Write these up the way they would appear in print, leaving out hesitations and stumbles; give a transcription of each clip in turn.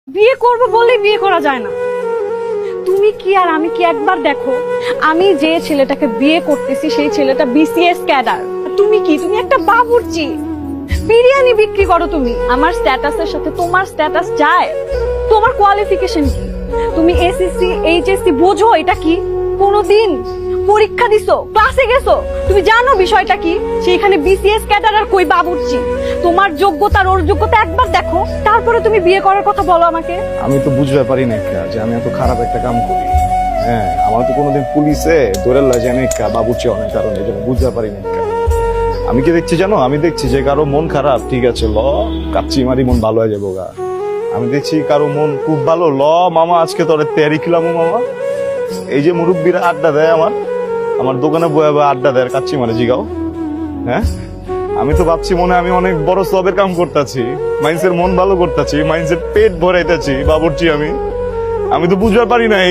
বিয়ে করবো বললেই বিয়ে করা যায় না। তুমি কি আর আমি কি একবার দেখো, আমি যে ছেলেটাকে বিয়ে করতেছি সেই ছেলেটা বিসিএস ক্যাডার। তুমি কি, তুমি একটা বাবুর্চি, বিরিয়ানি বিক্রি করো তুমি। আমার স্ট্যাটাসের সাথে তোমার স্ট্যাটাস যায়? তোমার কোয়ালিফিকেশন কি? তুমি এসএসসি এইচএসসি বোঝো এটা কি? কোনদিন পরীক্ষা দিছো, ক্লাসে গেছো? তুমি জানো বিষয়টা কি? সেইখানে বিসিএস ক্যাডার আর কই বাবুর্চি। তোমার যোগ্যতা আর ওর যোগ্যতা একবার দেখো, তারপরে তুমি বিয়ে করার কথা বলো আমাকে। আমি তো বুঝতে পারি না যে আমি এত খারাপ একটা কাম করি। হ্যাঁ, আমার তো কোনোদিন পুলিশে ধরে লয় যে আমি বাবুর্চি অনেক কারণে এই জন্য বুঝতে পারি না। আমি কি দেখছি জানো, আমি দেখছি যে কারো মন খারাপ, ঠিক আছে ল কাচ্চি মারি মন ভালো হয়ে যাবো গা। আমি দেখছি কারো মন খুব ভালো, ল মামা আজকে তোরে তেয়ারি খিলামো মামা। এই যে মুরব্বীরা আড্ডা দেয় আমার দোকানে বয়ে বয়ে আড্ডা দেয় কাচ্চি মারে জিগাও। হ্যাঁ, আমি তো ভাবছি মনে আমি অনেক বড় সবের কাম করতেছি, মাইন্সের মন ভালো করতেছি, মাইন্সের পেট ভরাইতেছি বাবুর্চি। আমি তো বুঝতে পারি নাই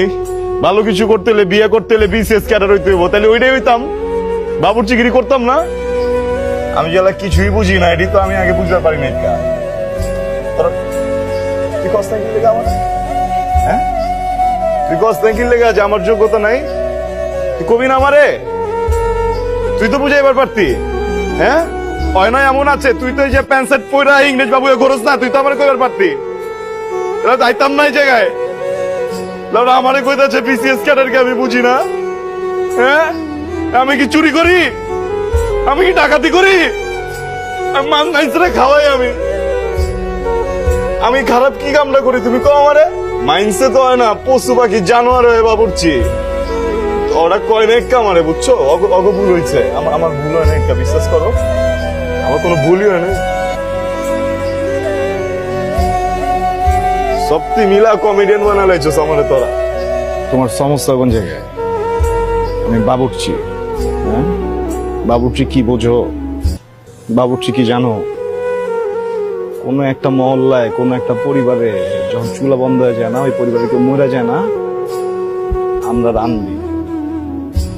ভালো কিছু করতে হলে, বিয়ে করতে হলে বিসিএস ক্যাডার হইতে হইব, তাহলে ওইটাই হইতাম, বাবুর্চিগিরি করতাম না। আমি যেলা কিছুই বুঝি না, এটি তো আমি আগে বুঝতে পারি নাই। তুই কষ্ট কি লেগে আমার, হ্যাঁ তুই কষ্ট কি লেগে আছে? আমার যোগ্যতা নাই, তুই কবি না আমারে? তুই তো বুঝাইবার পারতি। হ্যাঁ, হয় নয় এমন আছে, তুই তো এই যে প্যান্ট শার্ট পরা ইংরেজ বাবু ঘরস না, তুই তো আমার কইবার পারতি। এরা যাইতাম না এই জায়গায়, আমারে কইতাছে বিসিএস ক্যাডারকে আমি বুঝি না। হ্যাঁ, আমি কি চুরি করি? আমি কি ডাকাতি করি? মাংসরে খাওয়াই আমি খারাপ কি কামটা করি তুমি কো আমারে? মাইন্সে তো হয় না, পশু পাখি জানোয়ার হয়ে বাবুর্চি। ওরা কয় না একটা আমারে, বুঝছো? অগ ভুল হয়েছে, আমার ভুল হয় না একটা, বিশ্বাস করো আমার কোনো ভুলই হয় না। সত্যি মিলা কমেডিয়ান বানালাইছো আমারে তোরা। তোমার সমস্যা কোন জায়গায়? আমি বাবুর্চি। হ্যাঁ, বাবুর্চি কি বোঝো? বাবুর্চি কি জানো? কোন একটা মহল্লায়, কোন একটা পরিবারে যখন চুলা বন্ধ হয়ে যায় না, ওই পরিবারে কেউ মরে যায় না, আমরা রান্ধি।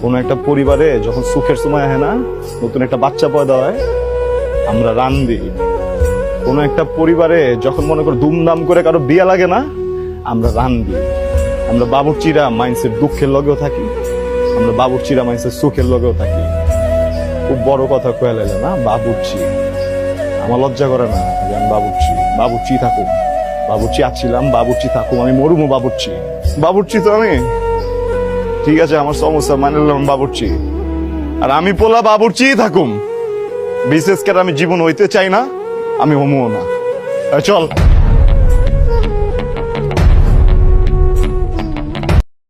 কোন একটা পরিবারে যখন সুখের সময় হয় না, নতুন একটা বাচ্চা পয়দা হয়, আমরা রান্ধি। কোন একটা পরিবারে যখন মনে করো ধুমধাম করে কারো বিয়ে লাগে না, আমরা রান্ধি। আমরা বাবুর্চিরা মাইন্সের দুঃখের লগেও থাকি, আমরা বাবুর্চিরা মাইন্সের সুখের লগেও থাকি। খুব বড় কথা কয়ে লাগে না বাবুর্চি। আমার লজ্জা করে না যে আমি বাবুর্চি থাকুক, বাবুর্চি আছিলাম, বাবুর্চি থাকুক, আমি মরুমো বাবুর্চি তো আমি। ঠিক আছে, আমার সমস্যা মানে নিলাম বাবুর্চি, আর আমি পোলা বাবুর্চি থাকুম। বিশেষ করে আমি জীবন হইতে চাই না, আমি হমো না। চল।